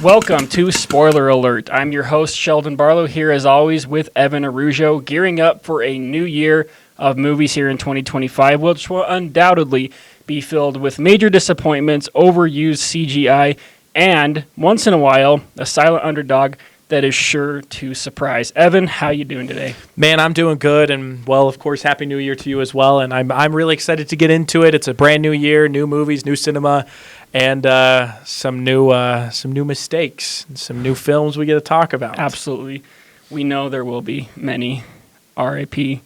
Welcome to Spoiler Alert. I'm your host, Sheldon Barlow, here as always with Evan Arujo, gearing up for a new year of movies here in 2025, which will undoubtedly be filled with major disappointments, overused CGI, and, once in a while, a silent underdog that is sure to surprise. Evan, how you doing today? Man, I'm doing good, and well, of course, Happy New Year to you as well. And I'm really excited to get into it. It's a brand new year, new movies, new cinema, and some new mistakes, and some new films we get to talk about. Absolutely, we know there will be many. R.I.P.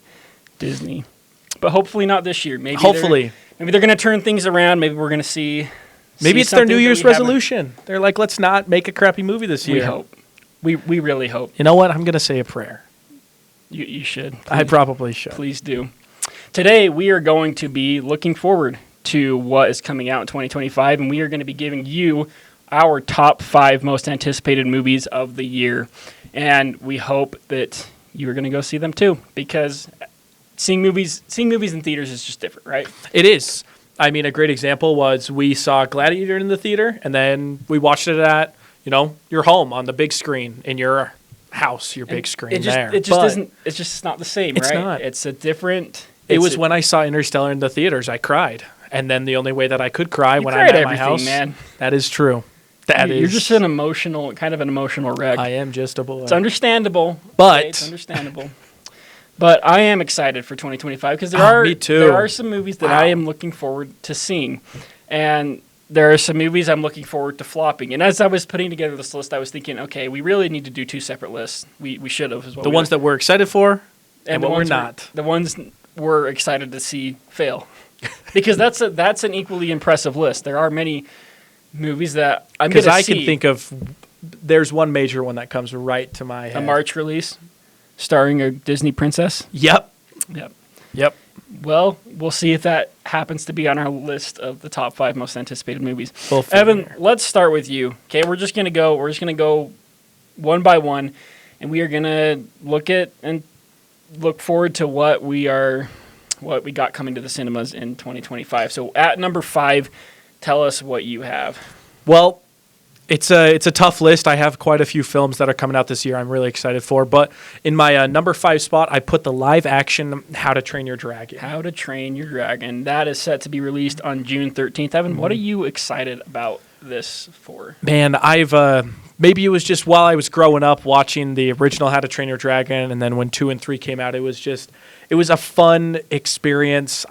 Disney, but hopefully not this year. Maybe they're going to turn things around. Maybe we're going to see. Maybe it's their New Year's resolution. They're like, let's not make a crappy movie this year. We hope. We really hope. You know what? I'm going to say a prayer. You should. Please, I probably should. Please do. Today, we are going to be looking forward to what is coming out in 2025, and we are going to be giving you our top 5 most anticipated movies of the year. And we hope that you are going to go see them too, because seeing movies in theaters is just different, right? It is. I mean, a great example was we saw Gladiator in the theater, and then we watched it at your home on the big screen in your house, your big screen there. It just isn't. It's just not the same, it's right? Not. It's a different. It was when I saw Interstellar in the theaters, I cried, and then the only way that I could cry when I'm at my house. Man. That is true. You're just an emotional wreck. I am just a boy. It's understandable, but okay, it's understandable. But I am excited for 2025 because there are some movies that I am looking forward to seeing, and there are some movies I'm looking forward to flopping. And as I was putting together this list, I was thinking, okay, we really need to do 2 separate lists. We should have. The ones that we're excited for and what we're not. The ones we're excited to see fail. Because that's an equally impressive list. There are many movies that I'm going to see. Because I can think of, there's one major one that comes right to my head. A March release starring a Disney princess? Yep. Well, we'll see if that happens to be on our list of the top 5 most anticipated movies. Evan, let's start with you. Okay, we're just gonna go one by one, and we are gonna look forward to what we got coming to the cinemas in 2025. So at number 5, tell us what you have. Well, it's a tough list. I have quite a few films that are coming out this year I'm really excited for. But in my number 5 spot, I put the live-action How to Train Your Dragon. How to Train Your Dragon. That is set to be released on June 13th. Evan, what are you excited about this for? Man, maybe it was just while I was growing up watching the original How to Train Your Dragon, and then when 2 and 3 came out, it was a fun experience.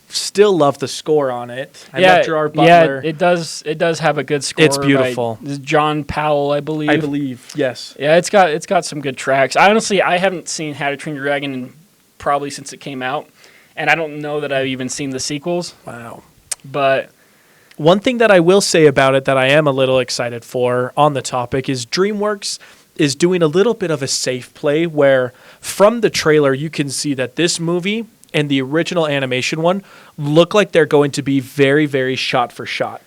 Still love the score on it. I love Gerard Butler. Yeah, it does have a good score. It's beautiful. John Powell, I believe. Yes. Yeah, it's got some good tracks. Honestly, I haven't seen How to Train Your Dragon probably since it came out, and I don't know that I've even seen the sequels. Wow. But one thing that I will say about it that I am a little excited for on the topic is DreamWorks is doing a little bit of a safe play where from the trailer you can see that this movie and the original animation one look like they're going to be very, very shot for shot.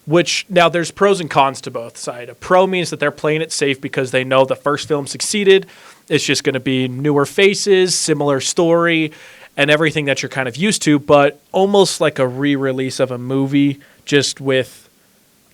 Which, now there's pros and cons to both sides. A pro means that they're playing it safe because they know the first film succeeded. It's just going to be newer faces, similar story, and everything that you're kind of used to, but almost like a re-release of a movie just with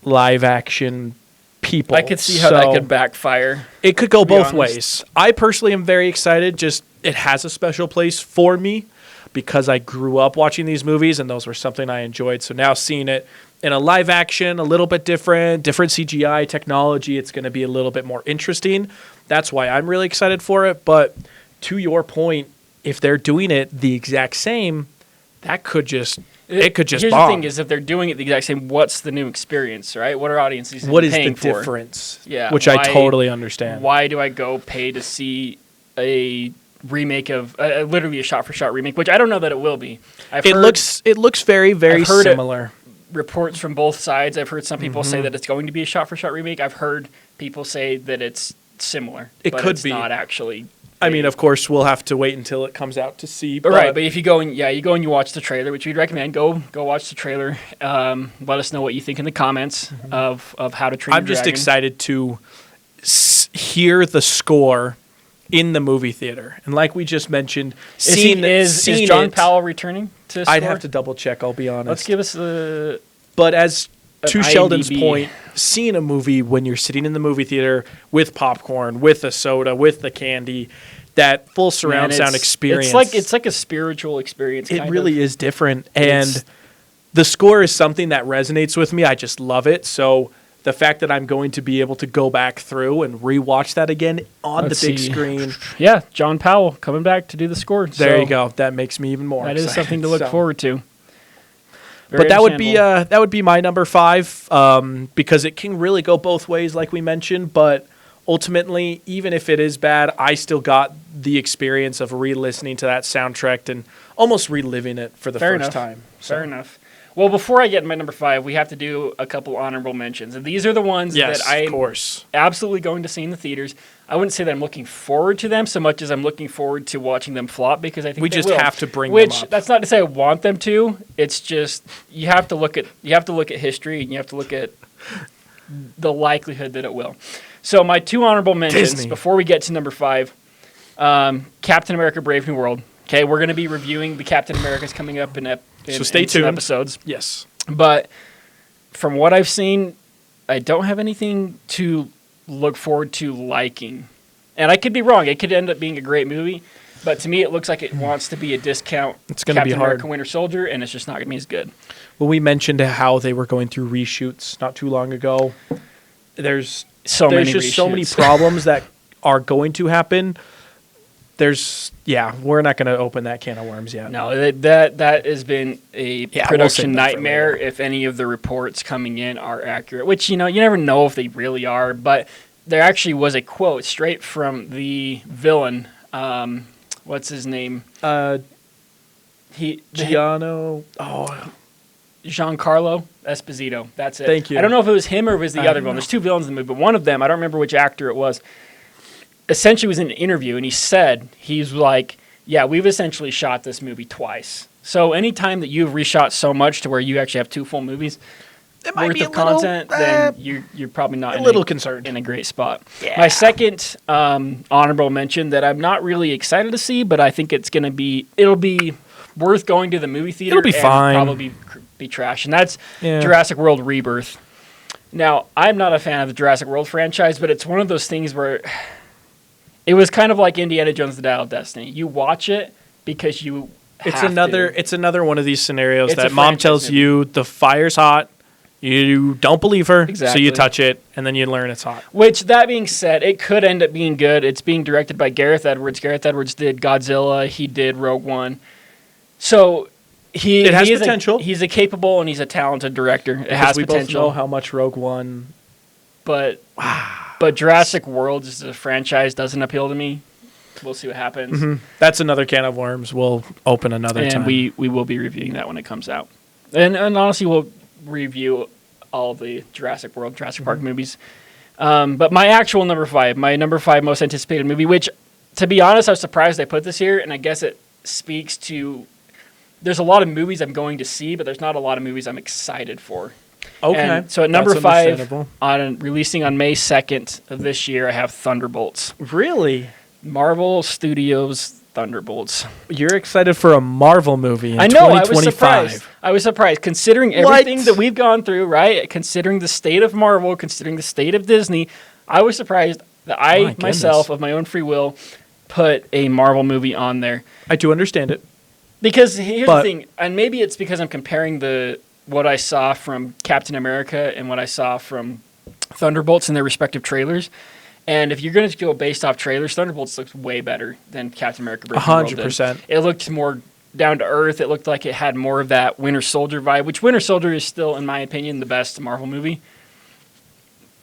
live action people. I could see how that could backfire. It could go both ways. I personally am very excited. It has a special place for me, because I grew up watching these movies and those were something I enjoyed. So now seeing it in a live action, a little bit different CGI technology, it's going to be a little bit more interesting. That's why I'm really excited for it. But to your point, if they're doing it the exact same, it could just Here's bomb. The thing is, if they're doing it the exact same, what's the new experience, right? What are audiences paying for? What is the difference? Yeah. Which I totally understand. Why do I go pay to see a remake of literally a shot-for-shot remake, which I don't know that it will be. It looks very, very similar. Reports from both sides. I've heard some people say that it's going to be a shot-for-shot remake. I've heard people say that it's similar. It could be. Not actually. I mean, of course, we'll have to wait until it comes out to see. Right, but if you go and you watch the trailer, which we'd recommend, go watch the trailer. Let us know what you think in the comments of How to Train Your Dragon. I'm just excited to hear the score in the movie theater. And like we just mentioned, is John Powell returning to score? I'd have to double check, I'll be honest. Let's give us the... But as to Sheldon's point, seeing a movie when you're sitting in the movie theater with popcorn, with a soda, with the candy, that full surround sound experience. It's like a spiritual experience. It really is different. And the score is something that resonates with me. I just love it. So the fact that I'm going to be able to go back through and rewatch that again on the big screen. Yeah, John Powell coming back to do the score. There you go. That makes me even more excited. That is something to look forward to. But that would be my number 5 because it can really go both ways, like we mentioned. But ultimately, even if it is bad, I still got the experience of re-listening to that soundtrack and almost reliving it for the first time. Fair enough. Well, before I get to my number 5, we have to do a couple honorable mentions. And these are the ones that I'm absolutely going to see in the theaters. I wouldn't say that I'm looking forward to them so much as I'm looking forward to watching them flop because I think we just have to bring them up. Which that's not to say I want them to. It's just you have to look at history and you have to look at the likelihood that it will. So my 2 honorable mentions before we get to number 5, Captain America: Brave New World. Okay, we're going to be reviewing the Captain Americas coming up so stay tuned. Episodes. Yes. But from what I've seen, I don't have anything to look forward to liking. And I could be wrong. It could end up being a great movie. But to me, it looks like it wants to be a discount it's going to be hard. Captain America Winter Soldier, and it's just not going to be as good. Well, we mentioned how they were going through reshoots not too long ago. There's so many problems that are going to happen. We're not going to open that can of worms yet. No, that has been a production nightmare if any of the reports coming in are accurate, which, you never know if they really are, but there actually was a quote straight from the villain. What's his name? Giancarlo Esposito. That's it. Thank you. I don't know if it was him or if it was the other villain. There's 2 villains in the movie, but one of them, I don't remember which actor it was, essentially was in an interview, and he's like, yeah, we've essentially shot this movie twice. So anytime that you've reshot so much to where you actually have 2 full movies worth of content, then you're probably not concerned in a great spot. Yeah. My second honorable mention that I'm not really excited to see, but I think it'll be worth going to the movie theater. It'll be fine. Probably be trash, and that's Jurassic World Rebirth. Now, I'm not a fan of the Jurassic World franchise, but it's one of those things where it was kind of like Indiana Jones: The Dial of Destiny. You watch it because you It's another one of these scenarios that mom tells you the fire's hot, you don't believe her, so you touch it, and then you learn it's hot. Which, that being said, it could end up being good. It's being directed by Gareth Edwards. Gareth Edwards did Godzilla. He did Rogue One. So it has potential. He's a capable and he's a talented director. It has potential. We both know how much Rogue One... But Jurassic World as a franchise doesn't appeal to me. We'll see what happens. Mm-hmm. That's another can of worms. We'll open another time. And we will be reviewing that when it comes out. And honestly, we'll review all the Jurassic Park movies. But my actual number 5 most anticipated movie, which, to be honest, I was surprised they put this here, and I guess it speaks to... There's a lot of movies I'm going to see, but there's not a lot of movies I'm excited for. Okay. And so at number 5, releasing on May 2nd of this year, I have Thunderbolts. Really? Marvel Studios Thunderbolts. You're excited for a Marvel movie in 2025. I was surprised. Considering everything that we've gone through, right? Considering the state of Marvel, considering the state of Disney, I was surprised that I, myself, of my own free will, put a Marvel movie on there. I do understand it. Because here's the thing, and maybe it's because I'm comparing what I saw from Captain America and what I saw from Thunderbolts in their respective trailers. And if you're going to go based off trailers, Thunderbolts looks way better than Captain America: Brave New World did. 100%. It looked more down to earth. It looked like it had more of that Winter Soldier vibe, which Winter Soldier is still, in my opinion, the best Marvel movie.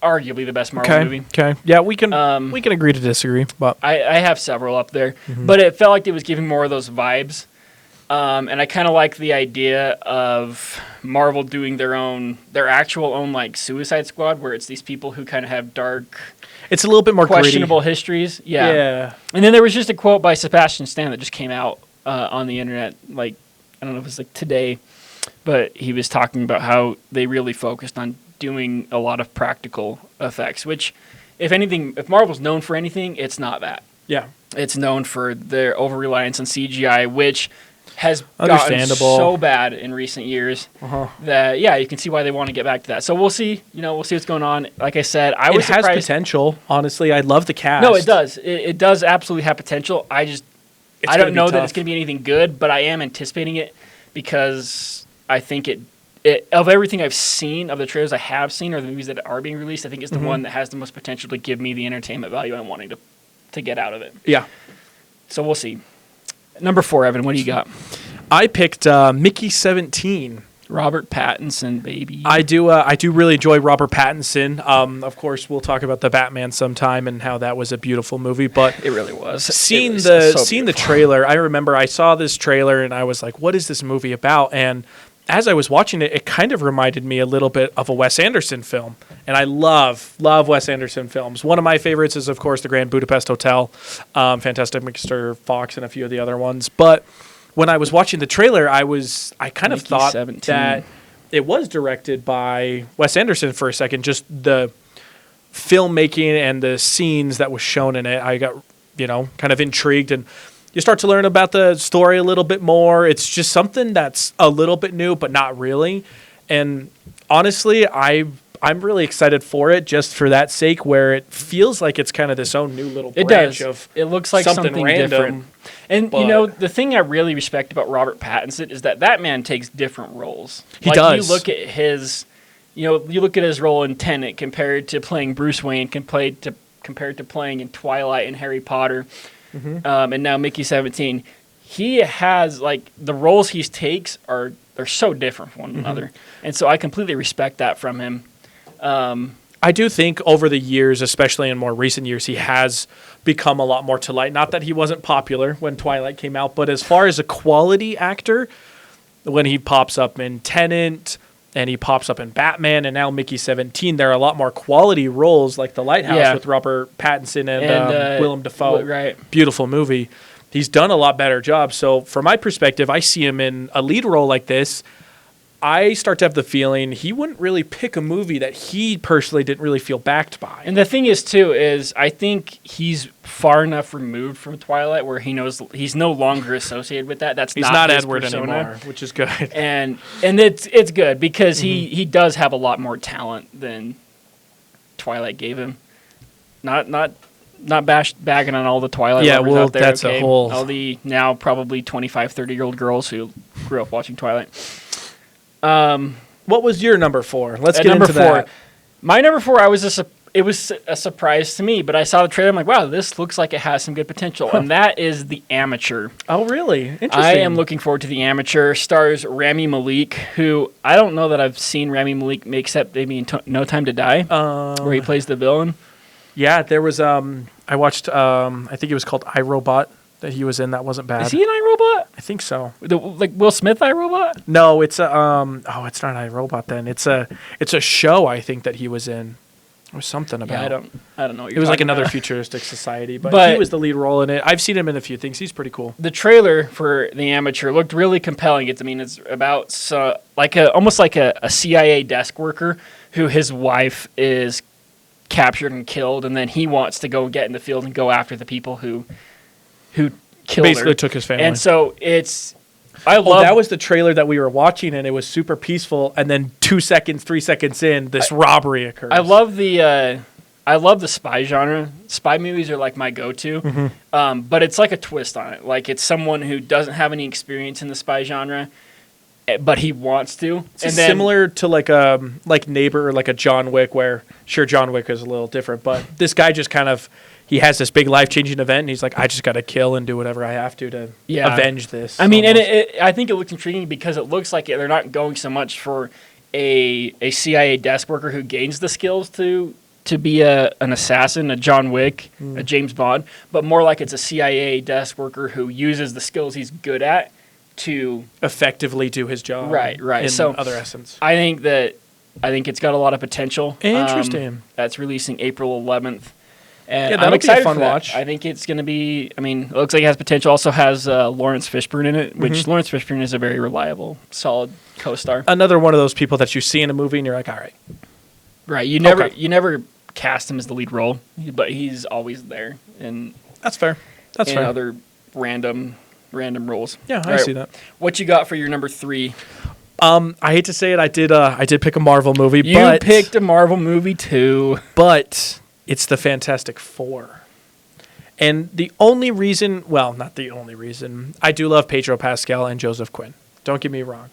Arguably the best Marvel movie. Okay. Yeah, we can agree to disagree. But I have several up there. Mm-hmm. But it felt like it was giving more of those vibes. And I kind of like the idea of Marvel doing their actual own like Suicide Squad, where it's these people who kind of have dark, it's a little bit more questionable gritty histories. Yeah. And then there was just a quote by Sebastian Stan that just came out on the internet, like I don't know if it was like today, but he was talking about how they really focused on doing a lot of practical effects. Which, if Marvel's known for anything, it's not that. Yeah. It's known for their over reliance on CGI, which has gotten Understandable. so bad in recent years that you can see why they want to get back to that. So we'll see. We'll see what's going on. Like I said, I was surprised. It has potential. Honestly, I love the cast. No, it does. It does absolutely have potential. I don't know that it's going to be anything good, but I am anticipating it because I think it of everything I've seen, of the trailers I have seen or the movies that are being released, I think it's the one that has the most potential to give me the entertainment value I'm wanting to get out of it. Yeah. So we'll see. Number 4, Evan, what do you got? I picked Mickey 17. Robert Pattinson, baby. I do really enjoy Robert Pattinson. Of course, we'll talk about the Batman sometime and how that was a beautiful movie. But it really was. Seeing the trailer, I remember I saw this trailer and I was like, "What is this movie about?" And as I was watching it, it kind of reminded me a little bit of a Wes Anderson film. And I love Wes Anderson films. One of my favorites is, of course, The Grand Budapest Hotel, Fantastic Mr. Fox, and a few of the other ones. But when I was watching the trailer, I kind of thought 17. that it was directed by Wes Anderson for a second. Just the filmmaking and the scenes that was shown in it, I got, kind of intrigued. And you start to learn about the story a little bit more. It's just something that's a little bit new, but not really. And honestly, I'm really excited for it just for that sake, where it feels like it's kind of this own new little branch of it looks like something random, different. And, the thing I really respect about Robert Pattinson is that man takes different roles. He does. You look at his, you look at his role in Tenet compared to playing Bruce Wayne, compared to playing in Twilight and Harry Potter. And now Mickey 17, he has the roles he takes are so different from one another, and so I completely respect that from him. I do think over the years, especially in more recent years, he has become a lot more to light. Not that he wasn't popular when Twilight came out, but as far as a quality actor, when he pops up in Tenet and he pops up in Batman and now Mickey 17, there are a lot more quality roles like The Lighthouse with Robert Pattinson and Willem Dafoe. Right. Beautiful movie. He's done a lot better job. So from my perspective, I see him in a lead role like this. I start to have the feeling he wouldn't really pick a movie that he personally didn't really feel backed by. And the thing is, too, is I think he's far enough removed from Twilight where he knows he's no longer associated with that. He's not his Edward persona anymore, which is good. And it's good because he does have a lot more talent than Twilight gave him. Not bagging on all the Twilight lovers out there. That's a whole... all the now probably 25, 30-year-old girls who grew up watching Twilight. What was your number 4? Let's get number into 4. that. My number 4, it was a surprise to me, but I saw the trailer. I'm like, wow, this looks like it has some good potential, and that is The Amateur. Oh, really? Interesting. I am looking forward to The Amateur. Stars Rami Malek, who I don't know that I've seen Rami Malek except maybe in No Time to Die, where he plays the villain. Yeah, there was. I watched. I think it was called iRobot that he was in. That wasn't bad. Is he an iRobot? I think so. Like Will Smith iRobot? No, it's a. it's not iRobot then. It's a show I think that he was in. Or something about. Yeah, I don't know. What it was like another about. Futuristic Society, but he was the lead role in it. I've seen him in a few things. He's pretty cool. The trailer for The Amateur looked really compelling. It's about almost like a CIA desk worker who his wife is captured and killed, and then he wants to go get in the field and go after the people who killed Basically her. took his family. And so that was the trailer that we were watching, and it was super peaceful. And then 2 seconds, 3 seconds in, this robbery occurs. I love the spy genre. Spy movies are like my go-to, but it's like a twist on it. Like it's someone who doesn't have any experience in the spy genre, but he wants to. It's similar to like Neighbor or like a John Wick, where sure John Wick is a little different, but this guy just kind of. He has this big life-changing event, and he's like, I just got to kill and do whatever I have to avenge this. I mean, and I think it looks intriguing because it looks like they're not going so much for a CIA desk worker who gains the skills to be an assassin, a John Wick, a James Bond, but more like it's a CIA desk worker who uses the skills he's good at to effectively do his job. Right. In so other essence. I think it's got a lot of potential. Interesting. That's releasing April 11th. And that'll I'm excited be a fun for that. watch. I think it's going to be. I mean, it looks like it has potential. Also has Lawrence Fishburne in it, which Lawrence Fishburne is a very reliable, solid co-star. Another one of those people that you see in a movie and you're like, all right, right. You never cast him as the lead role, but he's always there. And that's fair. That's fair. Other random random roles. Yeah, All I right, see that. What you got for your number 3? I hate to say it, I did pick a Marvel movie, You picked a Marvel movie too. but it's the Fantastic Four. And the only reason, well, not the only reason, I do love Pedro Pascal and Joseph Quinn. Don't get me wrong.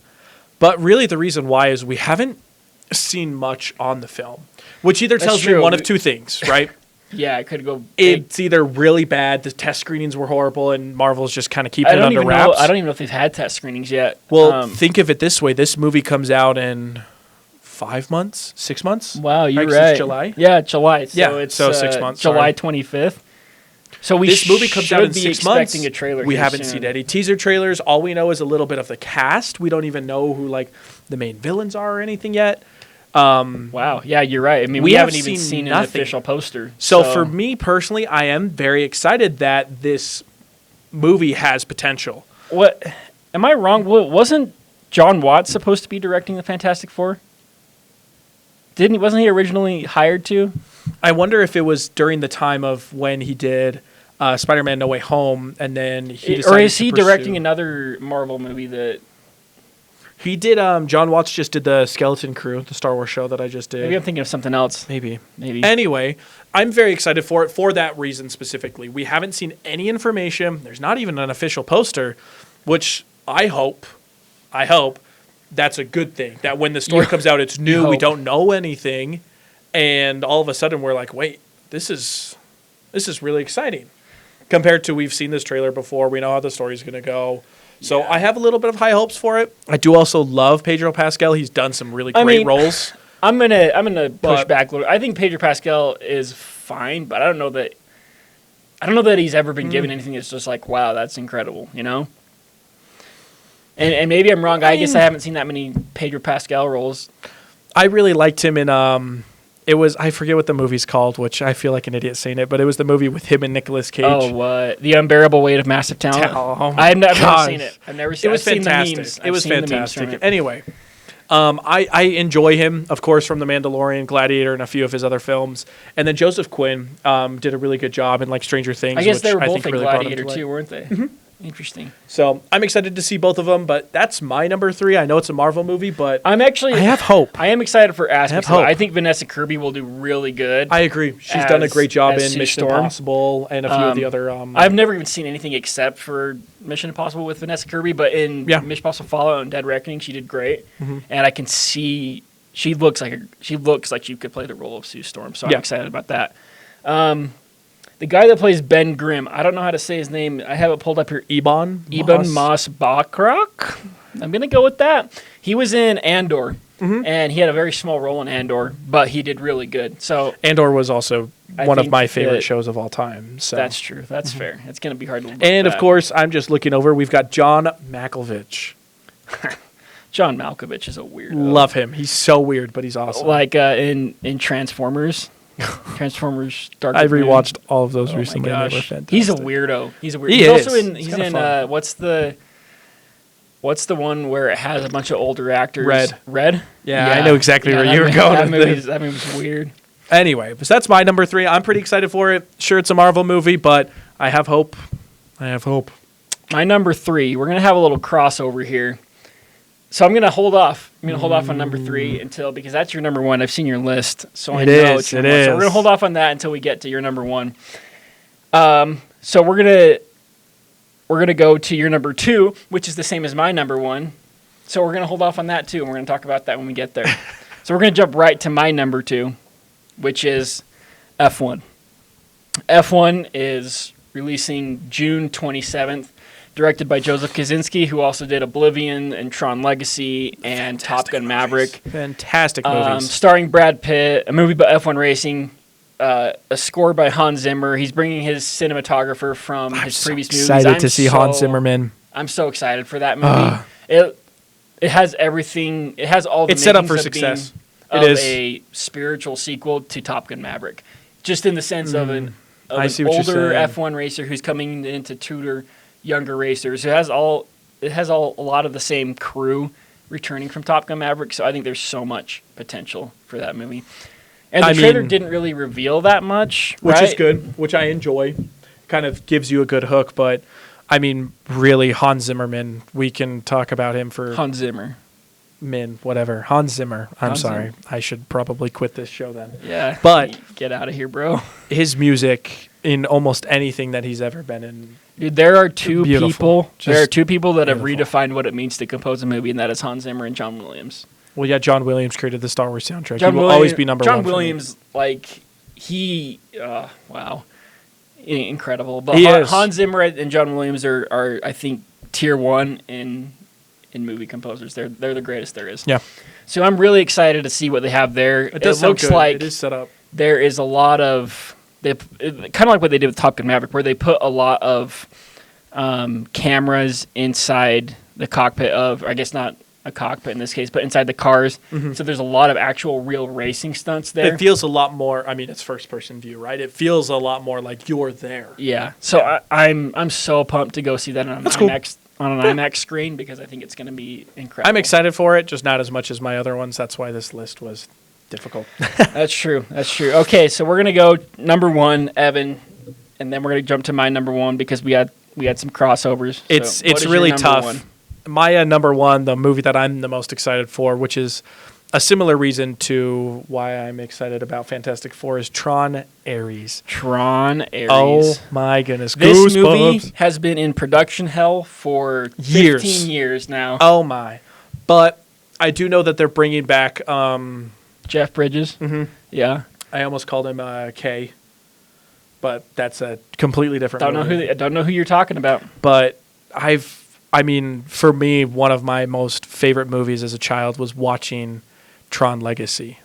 But really the reason why is we haven't seen much on the film, which either tells me true. one of two things, right? Yeah, it could go big. It's either really bad, the test screenings were horrible, and Marvel's just kind of keeping it under wraps. I don't even know if they've had test screenings yet. Well, think of it this way. This movie comes out in 5 months, 6 months? Wow, you're right. 'Cause right. It's July? Yeah, July. So Yeah, it's so 6 months, July sorry. 25th. So This movie comes out in be 6 months. expecting a trailer. We here haven't soon. seen any teaser trailers. All we know is a little bit of the cast. We don't even know who like the main villains are or anything yet. Wow. Yeah, you're right. I mean, We we have haven't even seen seen an nothing. official poster. So for me personally, I am very excited that this movie has potential. What? Am I wrong? Wasn't John Watts supposed to be directing the Fantastic Four? Wasn't he originally hired to? I wonder if it was during the time of when he did Spider-Man: No Way Home, and then he decided Or is he to pursue- directing another Marvel movie that... He did. John Watts just did the Skeleton Crew, the Star Wars show that I just did. Maybe I'm thinking of something else. Maybe. Anyway, I'm very excited for it for that reason specifically. We haven't seen any information. There's not even an official poster, which I hope that's a good thing. That when the story comes out, it's new. We don't know anything, and all of a sudden we're like, wait, this is really exciting. Compared to we've seen this trailer before, we know how the story's going to go. So I have a little bit of high hopes for it. I do also love Pedro Pascal. He's done some really great roles. I'm gonna push back a little. I think Pedro Pascal is fine, but I don't know that he's ever been given anything that's just like, wow, that's incredible, you know? And maybe I'm wrong. I guess I haven't seen that many Pedro Pascal roles. I really liked him in I forget what the movie's called, which I feel like an idiot saying it, but it was the movie with him and Nicolas Cage. Oh, what? The Unbearable Weight of Massive Talent? Oh, I've never seen it. I've never seen it. It was fantastic. It was fantastic. Anyway, I enjoy him, of course, from The Mandalorian, Gladiator, and a few of his other films. And then Joseph Quinn did a really good job in like Stranger Things. I guess which they were I both think in really brought him Gladiator to life. too, weren't they? Mm-hmm. Interesting. So I'm excited to see both of them, but that's my number 3. I know it's a Marvel movie, but I have hope. I am excited for aspects. hope. I think Vanessa Kirby will do really good. I agree. She's done a great job as in Sue Mission Storm. Impossible and a few of the other. I've never even seen anything except for Mission Impossible with Vanessa Kirby, but in Mission Impossible Fallout and Dead Reckoning, she did great, and I can see she looks like she could play the role of Sue Storm. So I'm excited about that. The guy that plays Ben Grimm, I don't know how to say his name. I have it pulled up here. Ebon Moss Bachrach. I'm going to go with that. He was in Andor, and he had a very small role in Andor, but he did really good. So Andor was also one of think my favorite that- shows of all time. So that's true. That's fair. It's going to be hard to look And of back. course, I'm just looking over. We've got John Malkovich. John Malkovich is a weirdo. Love him. He's so weird, but he's awesome. Like in Transformers. Transformers Dark. I Moon. rewatched all of those Oh my recently. And they were gosh. fantastic. He's a weirdo. He's a weirdo. He He's is. also in. It's He's kinda in. fun. What's the one where it has a bunch of older actors? Red? Yeah, I know exactly where you were going with this. That movie's weird. Anyway, so that's my number 3. I'm pretty excited for it. Sure, it's a Marvel movie, but I have hope. My number 3. We're gonna have a little crossover here. So I'm gonna hold off. I'm gonna hold off on number 3 because that's your number 1. I've seen your list, so I know it's your 1. So we're gonna hold off on that until we get to your number 1. So we're gonna go to your number 2, which is the same as my number 1. So we're gonna hold off on that too, and we're gonna talk about that when we get there. So we're gonna jump right to my number 2, which is F1. F1 is releasing June 27th. Directed by Joseph Kosinski, who also did Oblivion and Tron Legacy and Top Gun Maverick. Fantastic movies. Starring Brad Pitt, a movie about F1 racing, a score by Hans Zimmer. He's bringing his cinematographer from his previous movies. Excited to see Hans Zimmerman. I'm so excited for that movie. It has everything. It has all the It's set up for makings of success. being It is a spiritual sequel to Top Gun Maverick, just in the sense of an see what you're older saying. F1 racer who's coming in to tutor younger racers. It has a lot of the same crew returning from Top Gun Maverick. So I think there's so much potential for that movie. And the trailer didn't really reveal that much, which right? is good, which I enjoy. Kind of gives you a good hook, but I mean, really, Hans Zimmerman. We can talk about him for Hans Zimmer. Whatever. Hans Zimmer. I'm Hans sorry. Zimmer. I should probably quit this show then. Yeah. But get out of here, bro. his music in almost anything that he's ever been in. Dude, there are two Beautiful. people. Just There are two people that have beautiful. redefined what it means to compose a movie, and that is Hans Zimmer and John Williams. Well, yeah, John Williams created the Star Wars soundtrack. John he will Williams, always be number John one. Williams, like wow, incredible. But He is. Hans Zimmer and John Williams are I think tier one in movie composers. They're the greatest there is. Yeah. So I'm really excited to see what they have there. It does sound looks good. like It is set up. there is a lot of kind of like what they did with Top Gun Maverick, where they put a lot of cameras inside the cockpit of, I guess not a cockpit in this case, but inside the cars. Mhm. So there's a lot of actual real racing stunts there. It feels a lot more. I mean, it's first-person view, right? It feels a lot more like you're there. Yeah. So I'm so pumped to go see that on an That's cool. IMAX on an IMAX screen because I think it's going to be incredible. I'm excited for it, just not as much as my other ones. That's why this list was difficult. That's true. That's true. Okay, so we're gonna go number one, Evan, and then we're gonna jump to my number one because we had some crossovers. So It's what is your really number tough. one? My number one, the movie that I'm the most excited for, which is a similar reason to why I'm excited about Fantastic Four, is Tron Ares. Tron Ares. Oh my goodness! This Goosebumps. movie has been in production hell for Years. 15 years now. Oh my! But I do know that they're bringing back. Jeff Bridges. Mhm. Yeah. I almost called him K, but that's a completely different. I don't know who you're talking about. But I mean, for me, one of my most favorite movies as a child was watching Tron Legacy.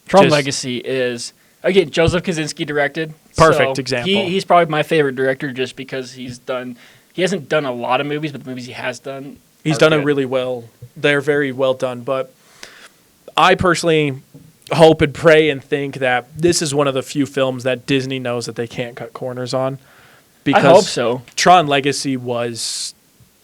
Tron Just- Legacy is, again, Joseph Kosinski directed. Perfect So example. He's probably my favorite director just because he hasn't done a lot of movies, but the movies he has done, He's are done it good. really well. They're very well done. But I personally hope and pray and think that this is one of the few films that Disney knows that they can't cut corners on. Because I hope so. Tron Legacy was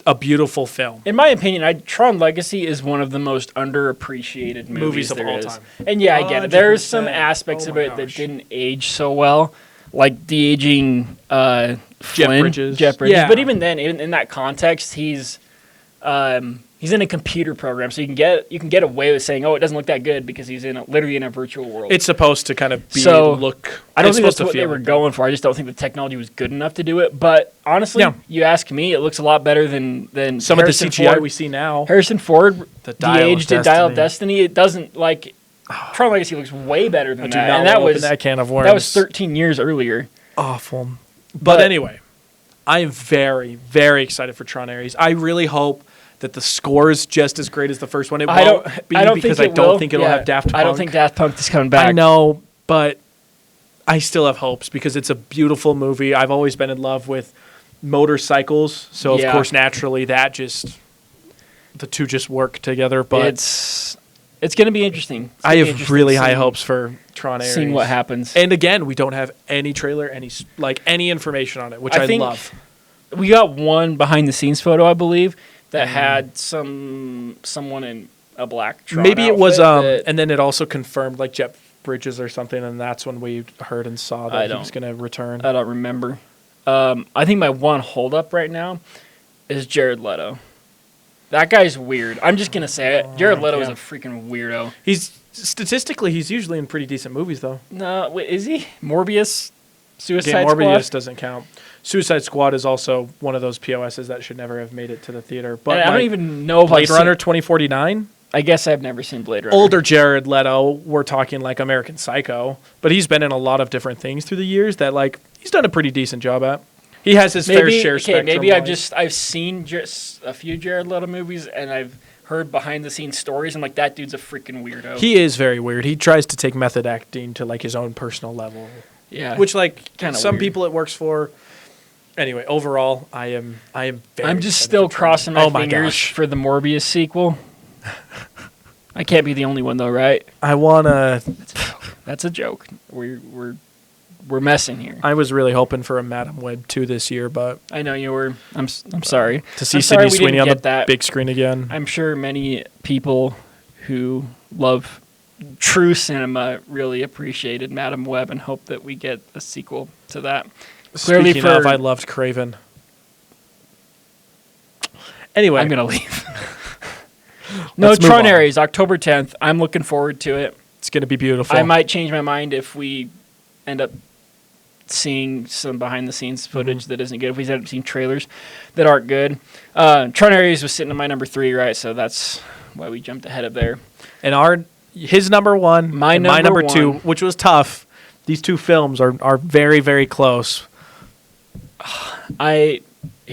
a beautiful film. In my opinion, Tron Legacy is one of the most underappreciated Movies of there all is. time. And yeah, I get it. There's 100%. some aspects Oh of my it that gosh. didn't age so well, like de aging Flynn, Bridges. Jeff Bridges. Yeah. But even then, in that context, he's in a computer program, so you can get away with saying, "Oh, it doesn't look that good" because he's literally in a virtual world. It's supposed to kind of be So, look. I don't it's think that's supposed to what they feel were like going for. I just don't think the technology was good enough to do it. But honestly, Yeah. you ask me, it looks a lot better than some of the Harrison CGI Ford. we see now. Harrison Ford, The the Dial of age to Dial of Destiny. Destiny. It doesn't like Tron Legacy looks way better than Do that, not and that open was that can of worms. that was 13 years earlier. Awful. But anyway, I am very, very excited for Tron Ares. I really hope that the score is just as great as the first one. It I won't don't. be I don't because think I don't think it'll Yeah, have Daft Punk. I don't think Daft Punk is coming back. I know, but I still have hopes because it's a beautiful movie. I've always been in love with motorcycles, so Yeah. of course, naturally, the two just work together. But It's going to be interesting. It's I gonna be have interesting really high seeing- hopes for Tron Ares. Seeing what happens. And again, we don't have any trailer, any information on it, which I think love. We got one behind the scenes photo, I believe, that had someone in a black Tron Maybe it was, outfit that- and then it also confirmed like Jeff Bridges or something, and that's when we heard and saw that he was going to return. I don't remember. I think my one holdup right now is Jared Leto. That guy's weird. I'm just gonna say it. Jared Leto is yeah. a freaking weirdo. Statistically, he's usually in pretty decent movies, though. No, wait, is he? Morbius, Suicide Again, Morbius Squad. doesn't count. Suicide Squad is also one of those POSs that should never have made it to the theater. But And I don't like, even know if Blade I've seen- Runner 2049. I guess I've never seen Blade Runner. Older Jared Leto, we're talking like American Psycho, but he's been in a lot of different things through the years that like he's done a pretty decent job at. He has his fair share. Maybe I've spectrum-wise. seen just a few Jared Leto movies and I've heard behind the scenes stories. I'm like, that dude's a freaking weirdo. He is very weird. He tries to take method acting to like his own personal level, yeah, which like Kinda some weird. people it works for. Anyway, overall, I am very I'm just excited still for Tron. crossing my Oh my fingers gosh. for the Morbius sequel. I can't be the only one though, right? I wanna. That's a joke. We're messing here. I was really hoping for a Madam Web 2 this year, but I know you were. I'm sorry. to see I'm sorry Sydney we didn't Sweeney on get the that. big screen again. I'm sure many people who love true cinema really appreciated Madam Web and hope that we get a sequel to that. Clearly Speaking for- of, I loved Craven. Anyway, I'm gonna leave. No, Let's move Tron on. Ares, October 10th. I'm looking forward to it. It's going to be beautiful. I might change my mind if we end up seeing some behind the scenes footage that isn't good. If we end up seeing trailers that aren't good. Tron Ares was sitting at my number 3, right? So that's why we jumped ahead of there. And his number 1, My and my number number 2, 1. which was tough. These two films are very, very close. Here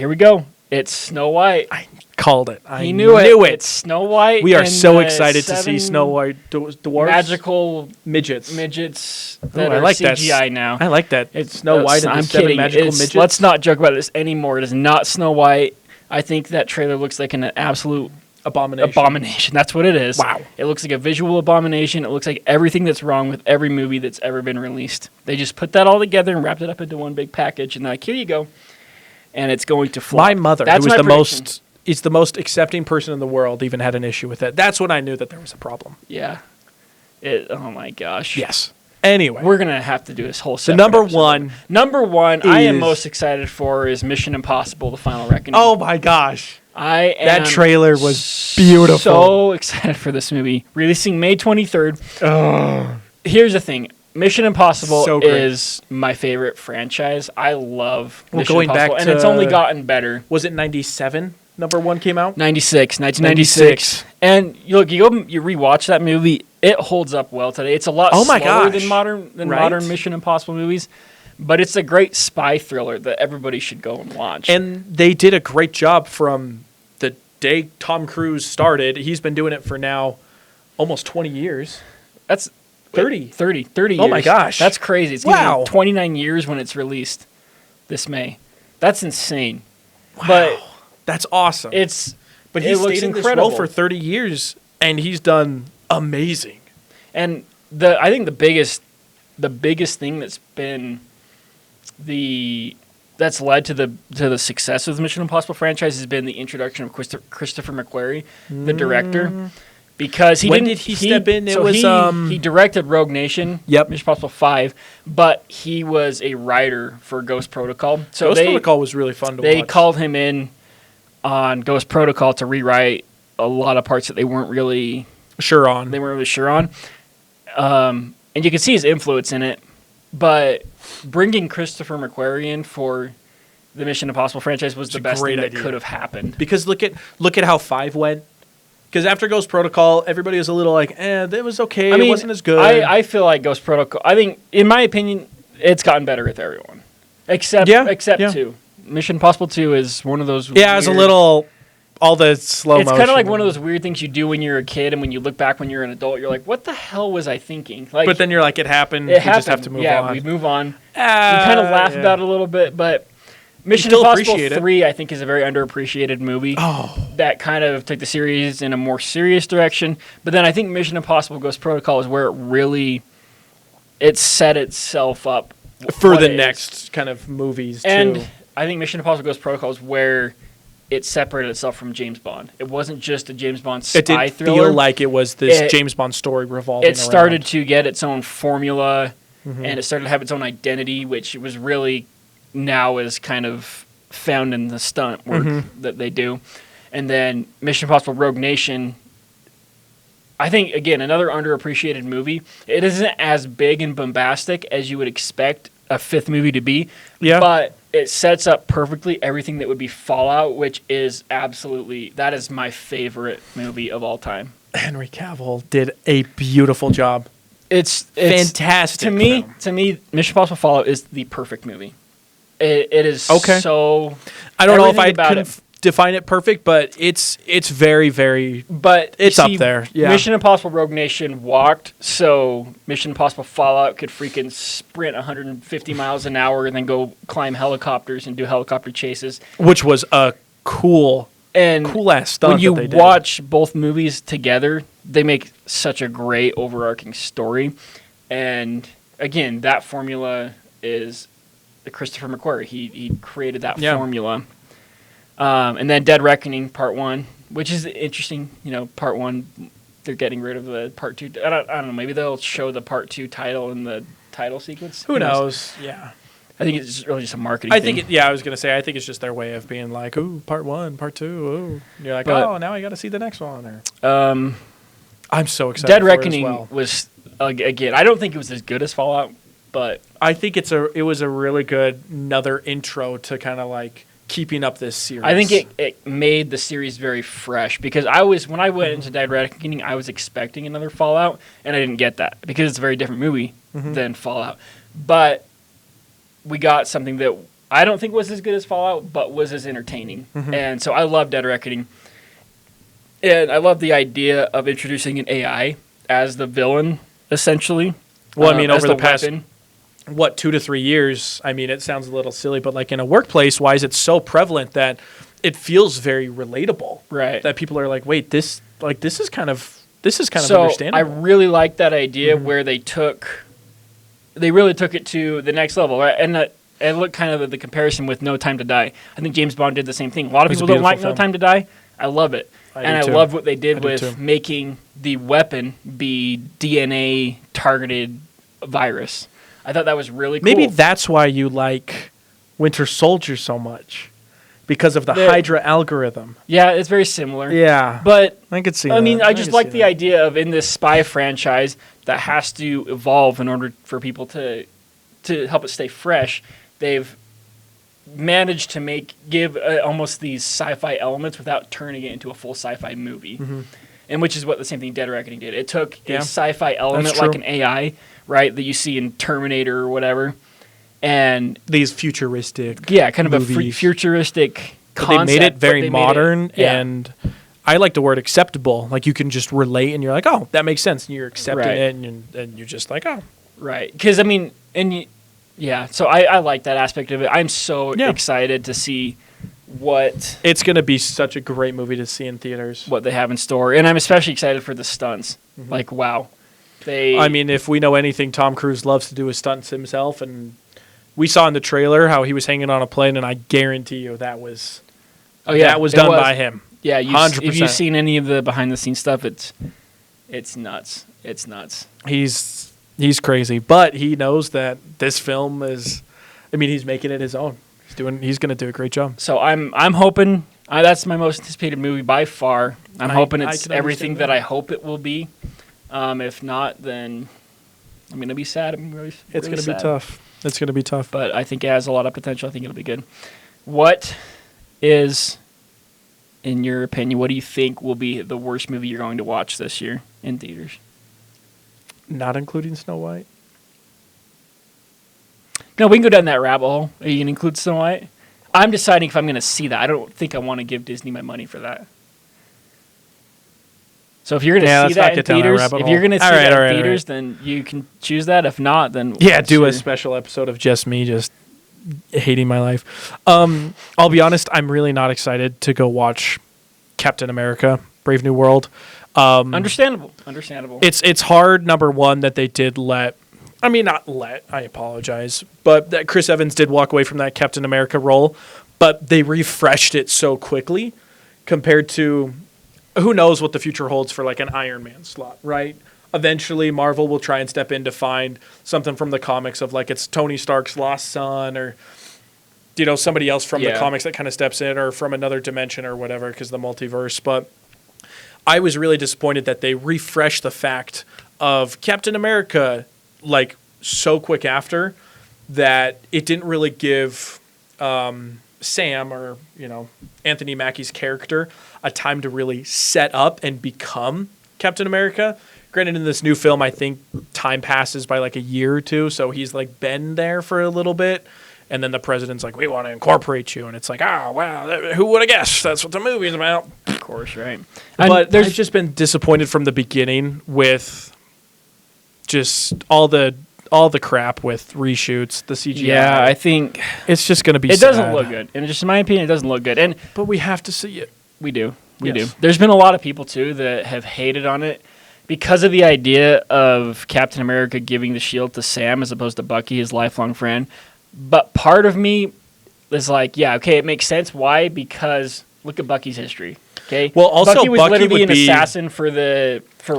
we go. It's Snow White. I called it. I He knew it. It's Snow White. We are and so the excited to see 7 Snow White dwarves. magical midgets. that I are like that. CGI now. I like that. It's Snow White and the I'm 7 kidding. magical midgets. Let's not joke about this anymore. It is not Snow White. I think that trailer looks like an absolute abomination. That's what it is. Wow. It looks like a visual abomination. It looks like everything that's wrong with every movie that's ever been released. They just put that all together and wrapped it up into one big package, and they're like, here you go. And it's going to flop. My mother, That's who is my the prediction. most is the most accepting person in the world, even had an issue with it. That's when I knew that there was a problem. Yeah. Oh my gosh. Yes. Anyway, We're gonna have to do this whole. the number one. Number one, I am is- most excited for is Mission Impossible: The Final Reckoning. Oh my gosh. I am That trailer was beautiful. So excited for this movie, releasing May 23rd. Here's the thing: Mission Impossible So great. is my favorite franchise. I love Mission going back Impossible, and it's to- only gotten better. Was it 97? Number 1 came out? 1996. And you rewatch that movie, it holds up well today. It's a lot Oh my slower gosh. than modern Right? Mission Impossible movies, but it's a great spy thriller that everybody should go and watch. And they did a great job from the day Tom Cruise started. He's been doing it for now almost 20 years. that's 30. 30 years. Oh my gosh. That's crazy. It's going to Wow. be 29 years when it's released this May. That's insane. Wow. But That's awesome. But it he looks stayed in this incredible. role for 30 years, and he's done amazing. And I think the biggest thing that's been that's led to the success of the Mission Impossible franchise has been the introduction of Christopher McQuarrie, the director, because When did he step in? It was, he directed Rogue Nation, Yep. Mission Impossible 5, but he was a writer for Ghost Protocol. So Ghost Protocol was really fun to watch. they called him in on Ghost Protocol to rewrite a lot of parts that they weren't really sure on. sure on. And you can see his influence in it. But bringing Christopher McQuarrie in for the Mission Impossible franchise was the a best great thing idea. that could have happened. Because look at how 5 went. Because after Ghost Protocol, everybody was a little like, that was okay. It wasn't as good. I feel like Ghost Protocol, I think, in my opinion, it's gotten better with everyone. Except Yeah. 2. Mission Impossible 2 is one of those yeah, it was a weird- little, all the slow It's motion. kind of like one of those weird things you do when you're a kid, and when you look back when you're an adult, you're like, what the hell was I thinking? Like, But then you're like, it happened. it We happened. just have to move yeah, on. we move on. We kind of laugh about it a little bit, but Mission still Impossible appreciate it. 3, I think, is a very underappreciated movie. Oh. That kind of took the series in a more serious direction. But then I think Mission Impossible Ghost Protocol is where it set itself up For what the it is. next kind of movies, And too. I think Mission Impossible Ghost Protocol is where it separated itself from James Bond. It wasn't just a James Bond spy It didn't thriller. feel like it was this It- James Bond story revolving It started around. to get its own formula, Mm-hmm. and it started to have its own identity, which was really now is kind of found in the stunt work Mm-hmm. that they do. And then Mission Impossible Rogue Nation, I think, again, another underappreciated movie. It isn't as big and bombastic as you would expect a 5th movie to be, Yeah. but it sets up perfectly everything that would be Fallout, which is that is my favorite movie of all time. Henry Cavill did a beautiful job. It's Fantastic. To me, Mission Impossible Fallout is the perfect movie. It is Okay. so. I don't know if everything I'd about it. define it perfect, but it's very, very. But It's you up see, there, yeah. Mission Impossible Rogue Nation walked, so Mission Impossible Fallout could freaking sprint 150 miles an hour and then go climb helicopters and do helicopter chases. Which was a cool And ass stunt when you that they did. watch both movies together, they make such a great overarching story. And again, that formula is Christopher McQuarrie. He created that Yeah. formula. And then Dead Reckoning Part 1, which is interesting. Part 1, they're getting rid of the Part 2. I don't know. Maybe they'll show the Part 2 title in the title sequence. Who knows? Yeah. I think it's really just a marketing I thing. think, I was going to say, I think it's just their way of being like, ooh, part 1, part 2, ooh. And you're like, But- oh, now I got to see the next one. Or I'm so excited Dead for Reckoning it as well. was, again, I don't think it was as good as Fallout, but I think it was a really good another intro to kind of like keeping up this series. I think it made the series very fresh because when I went into Dead Reckoning, I was expecting another Fallout, and I didn't get that because it's a very different movie than Fallout. But we got something that I don't think was as good as Fallout, but was as entertaining. And so I love Dead Reckoning. And I love the idea of introducing an AI as the villain, essentially. Well, I mean, as over the past, weapon. 2 to 3 years, I mean, it sounds a little silly, but like in a workplace, why is it so prevalent that it feels very relatable? Right. That people are like, wait, this is kind of So understandable. I really like that idea where they really took it to the next level, right? And I look kind of at the comparison with No Time to Die. I think James Bond did the same thing. A lot of It's a people don't like beautiful No film. Time to Die. I love it. And I do too. love what they I did do with too. making the weapon be DNA targeted virus. I thought that was really cool. Maybe that's why you like Winter Soldier so much, because of the Hydra algorithm. Yeah, it's very similar. Yeah, But I could see. I mean, that. I just could like see the that. idea of in this spy franchise that has to evolve in order for people to help it stay fresh. They've managed to give almost these sci-fi elements without turning it into a full sci-fi movie, and which is what the same thing Dead Reckoning did. It took a sci-fi element That's like true. an AI, right, that you see in Terminator or whatever, and These futuristic, kind of a movies. futuristic But concept. they made it but very they made modern, it- yeah. and I like the word acceptable. Like you can just relate, and you're like, oh, that makes sense, and you're accepting Right. it, and you're just like, oh, Right. Because, I mean, so I like that aspect of it. I'm so Yeah. excited to see what it's gonna be such a great movie to see in theaters. they have in store. And I'm especially excited for the stunts. Like, wow. I mean, if we know anything, Tom Cruise loves to do his stunts himself, and we saw in the trailer how he was hanging on a plane, and I guarantee you that was that was it done by him. Yeah, if 100%. you've seen any of the behind-the-scenes stuff, it's nuts. It's nuts. He's crazy, but he knows that this film is. I mean, he's making it his own. He's going to do a great job. So I'm hoping that's my most anticipated movie by far. I'm hoping I it's can everything understand that that. I hope it will be. If not, then I'm gonna be sad. It's going to be tough. It's going to be tough. But I think it has a lot of potential. I think it'll be good. What is, in your opinion, what do you think will be the worst movie you're going to watch this year in theaters? Not including Snow White. No, we can go down that rabbit hole. Are you going to include Snow White? I'm deciding if I'm going to see that. I don't think I want to give Disney my money for that. So if you're going to Yeah, see let's not that in get down that there's rabbit if hole. you're going to see All right, that all right, in all theaters, then you can choose that. If not, then Yeah, do a sure. special episode of just me just hating my life. I'll be honest, I'm really not excited to go watch Captain America: Brave New World. Understandable. It's hard, number one, that they did I apologize, but that Chris Evans did walk away from that Captain America role, but they refreshed it so quickly compared to who knows what the future holds for like an Iron Man slot, right? Eventually, Marvel will try and step in to find something from the comics of like it's Tony Stark's lost son or, somebody else from the comics that kind of steps in or from another dimension or whatever because the multiverse. But I was really disappointed that they refreshed the fact of Captain America like so quick after that it didn't really give Sam or Anthony Mackie's character a time to really set up and become Captain America. Granted, in this new film, I think time passes by like a year or two, so he's like been there for a little bit, and then the president's like, "We want to incorporate you," and it's like, "Oh wow, who would have guessed? That's what the movie's about." Of course, right. But I've just been disappointed from the beginning with just all the crap with reshoots, the CGI. Yeah, I think it's just going to be. it doesn't sad. look good. And just in my opinion, it doesn't look good. And But we have to see it. we do. We Yes. do. There's been a lot of people too that have hated on it because of the idea of Captain America giving the shield to Sam as opposed to Bucky, his lifelong friend. But part of me is like, yeah, okay, it makes sense. Why? Because look at Bucky's history. Okay. Well, also Bucky was Bucky literally would an be- assassin for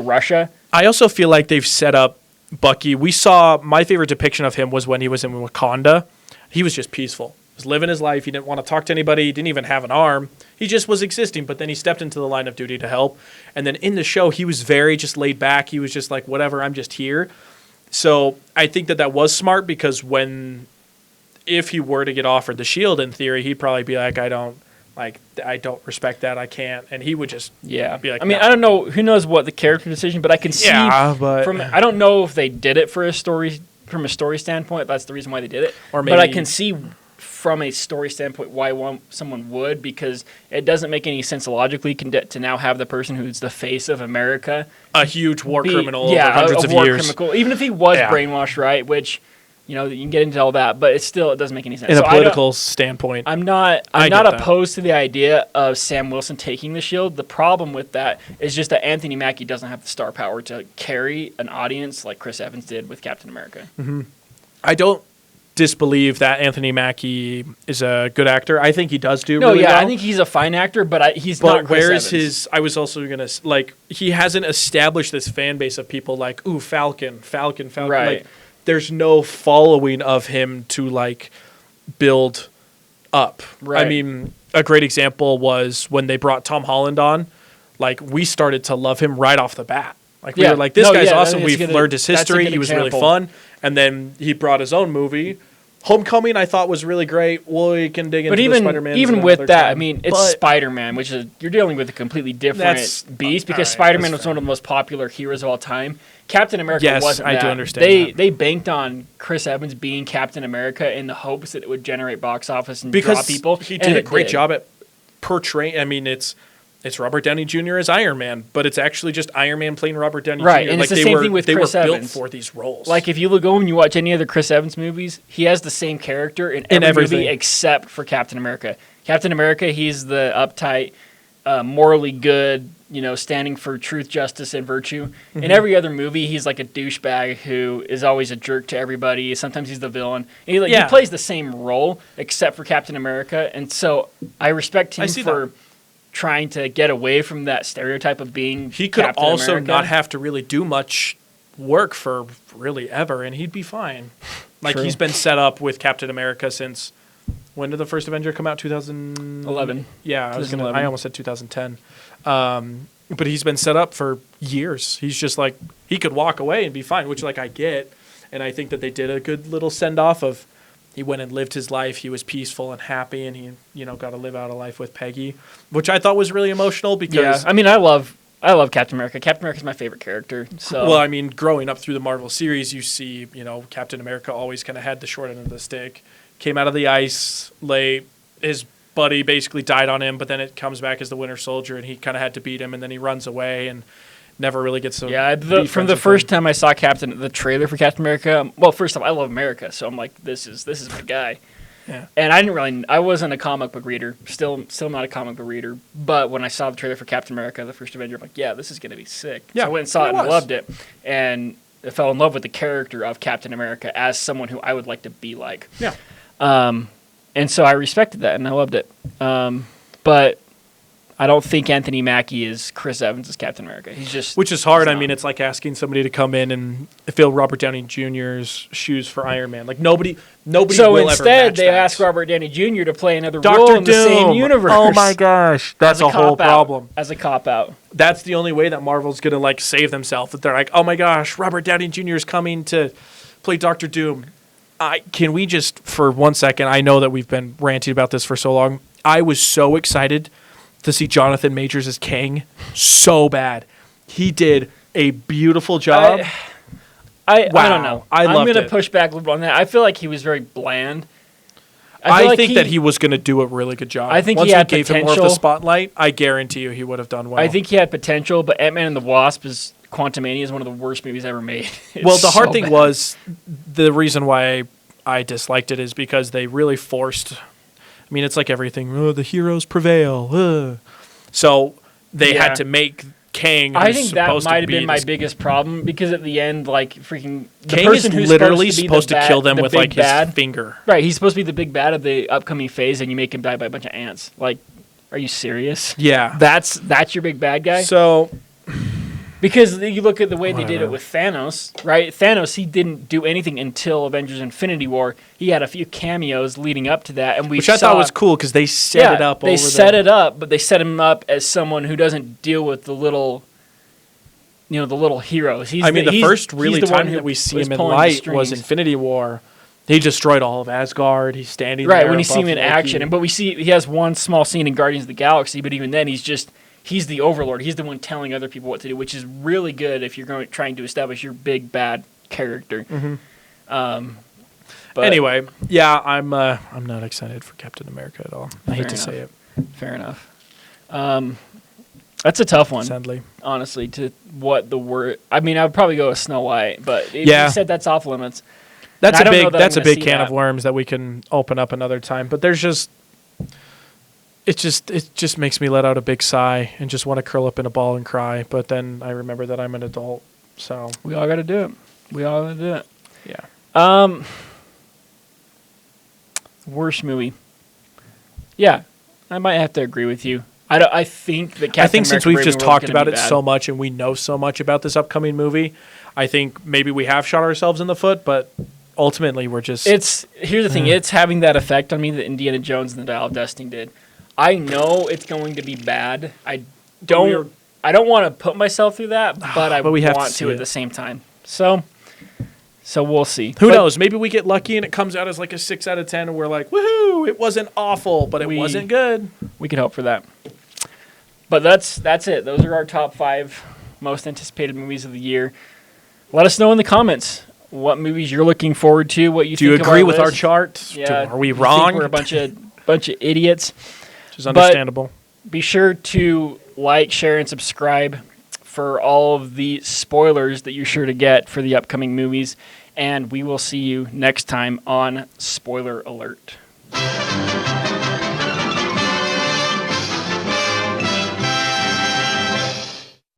Russia. I also feel like they've set up Bucky. We saw my favorite depiction of him was when he was in Wakanda, he was just peaceful. He was living his life. He didn't want to talk to anybody. He didn't even have an arm. He just was existing. But then he stepped into the line of duty to help. And then in the show, he was very just laid back. He was just like, whatever, I'm just here. So I think that was smart because if he were to get offered the shield, in theory, he'd probably be like, I don't respect that. I can't. And he would just be like, I mean, no. I don't know. Who knows what the character decision, but I can see I don't know if they did it from a story standpoint. That's the reason why they did it. Or maybe, but I can see from a story standpoint why someone would, because it doesn't make any sense logically to now have the person who's the face of America, a huge war criminal over hundreds of years. Criminal, even if he was brainwashed, right? Which, you can get into all that, but it doesn't make any sense. In a political standpoint. I'm not opposed to the idea of Sam Wilson taking the shield. The problem with that is just that Anthony Mackie doesn't have the star power to carry an audience like Chris Evans did with Captain America. Mm-hmm. I don't disbelieve that Anthony Mackie is a good actor. I think he does do really well. I think he's a fine actor, but he's not Chris where Evans. is his... I was also going to... he hasn't established this fan base of people like, ooh, Falcon. Right. There's no following of him to, build up. Right. I mean, a great example was when they brought Tom Holland on. We started to love him right off the bat. We were like, this guy's awesome. We've learned his history. He was really fun. And then he brought his own movie. Homecoming, I thought, was really great. We can dig into the Spider-Man. Even with that, I mean, it's Spider-Man, which is, you're dealing with a completely different beast, because Spider-Man was one of the most popular heroes of all time. Captain America wasn't that. I do understand that. They banked on Chris Evans being Captain America in the hopes that it would generate box office and draw people. He did a great job at portraying. I mean, it's Robert Downey Jr. as Iron Man, but it's actually just Iron Man playing Robert Downey Jr. Right, and it's the same thing with Chris Evans. They were built for these roles. If you go and you watch any other Chris Evans movies, he has the same character in every movie except for Captain America. Captain America, he's the uptight, morally good, standing for truth, justice, and virtue. Mm-hmm. In every other movie, he's like a douchebag who is always a jerk to everybody. Sometimes he's the villain. And he plays the same role except for Captain America, and so I respect him for trying to get away from that stereotype of being he could Captain also America. Not have to really do much work for really ever, and he'd be fine. True. He's been set up with Captain America since when did the first Avenger come out? 2011. Yeah, I almost said 2010. But he's been set up for years. He's just he could walk away and be fine, which I get, and I think that they did a good little send off of. He went and lived his life. He was peaceful and happy, and he, got to live out a life with Peggy, which I thought was really emotional because... Yeah, I mean, I love Captain America. Captain America's my favorite character. So. Well, I mean, growing up through the Marvel series, you see, Captain America always kind of had the short end of the stick. Came out of the ice late. His buddy basically died on him, but then it comes back as the Winter Soldier, and he kind of had to beat him, and then he runs away, and... never really gets to from the first time I saw the trailer for Captain America. Well, first off, I love America, so I'm like, this is my guy. Yeah. And I wasn't a comic book reader, still not a comic book reader. But when I saw the trailer for Captain America, the first Avenger, I'm like, yeah, this is gonna be sick. Yeah, so I went and saw it and I loved it, and I fell in love with the character of Captain America as someone who I would like to be like. Yeah. And so I respected that and I loved it. But I don't think Anthony Mackie is Chris Evans as Captain America. Which is hard. I mean, it's like asking somebody to come in and fill Robert Downey Jr.'s shoes for Iron Man. Nobody so will instead, ever match they that. ask Robert Downey Jr. to play another Dr. role Doom. in the same universe. Oh my gosh, that's a whole problem. As a cop-out. That's the only way that Marvel's going to save themselves. That they're like, oh my gosh, Robert Downey Jr. is coming to play Dr. Doom. Can we just, for 1 second, I know that we've been ranting about this for so long. I was so excited to see Jonathan Majors as Kang so bad. He did a beautiful job. I don't know. I'm going to push back a little bit on that. I feel like he was very bland. I think that he was going to do a really good job. I think once he had gave potential. him more of the spotlight, I guarantee you he would have done well. I think he had potential, but Ant-Man and the Wasp is Quantumania is one of the worst movies ever made. Well, the hard thing was the reason why I disliked it is because they really forced. I mean, it's like everything. Oh, the heroes prevail. So they had to make Kang. I think that might have been my biggest problem because at the end, freaking the Kang person is who's literally supposed to kill them with his finger. Right, he's supposed to be the big bad of the upcoming phase, and you make him die by a bunch of ants. Are you serious? Yeah, that's your big bad guy. So Because you look at the way they did it Whatever. with Thanos, right? Thanos, he didn't do anything until Avengers Infinity War. He had a few cameos leading up to that. And Which I thought was cool because they set it up. They set it up, but they set him up as someone who doesn't deal with the little, the little heroes. The first really the time one that we see was him in pulling the light was strings. Infinity War. He destroyed all of Asgard. He's standing Right, there when you see him above in Loki. action. But we see he has one small scene in Guardians of the Galaxy, but even then he's the overlord. He's the one telling other people what to do, which is really good if you're trying to establish your big bad character. But Anyway, yeah, I'm not excited for Captain America at all. I hate to say it, fair enough. That's a tough one, sadly. honestly. To what the word? I mean, I would probably go with Snow White, but Yeah. you said that's off limits. That's And a I don't know big that that's I'm a gonna big see can that. of worms that we can open up another time. But it just makes me let out a big sigh and just want to curl up in a ball and cry. But then I remember that I'm an adult, so We all got to do it. We all got to do it. yeah. Worst movie. Yeah, I might have to agree with you. I think that Captain I think since America we've Brave just New World's talked gonna about be it bad. so much and we know so much about this upcoming movie, I think maybe we have shot ourselves in the foot. But ultimately, we're just Here's the thing. It's having that effect on me that Indiana Jones and the Dial of Destiny did. I know it's going to be bad. I don't want to put myself through that, but I But we have to want see to it. at the same time. So we'll see. Who But knows? Maybe we get lucky and it comes out as like a 6 out of 10, and we're like, woohoo! It wasn't awful, but it wasn't good. We could hope for that. But that's it. Those are our top 5 most anticipated movies of the year. Let us know in the comments what movies you're looking forward to. What you Do you think agree of our with our list. chart? Yeah, Are we you think wrong? We're a bunch of idiots. Which is understandable. Be sure to like, share, and subscribe for all of the spoilers that you're sure to get for the upcoming movies. And we will see you next time on Spoiler Alert.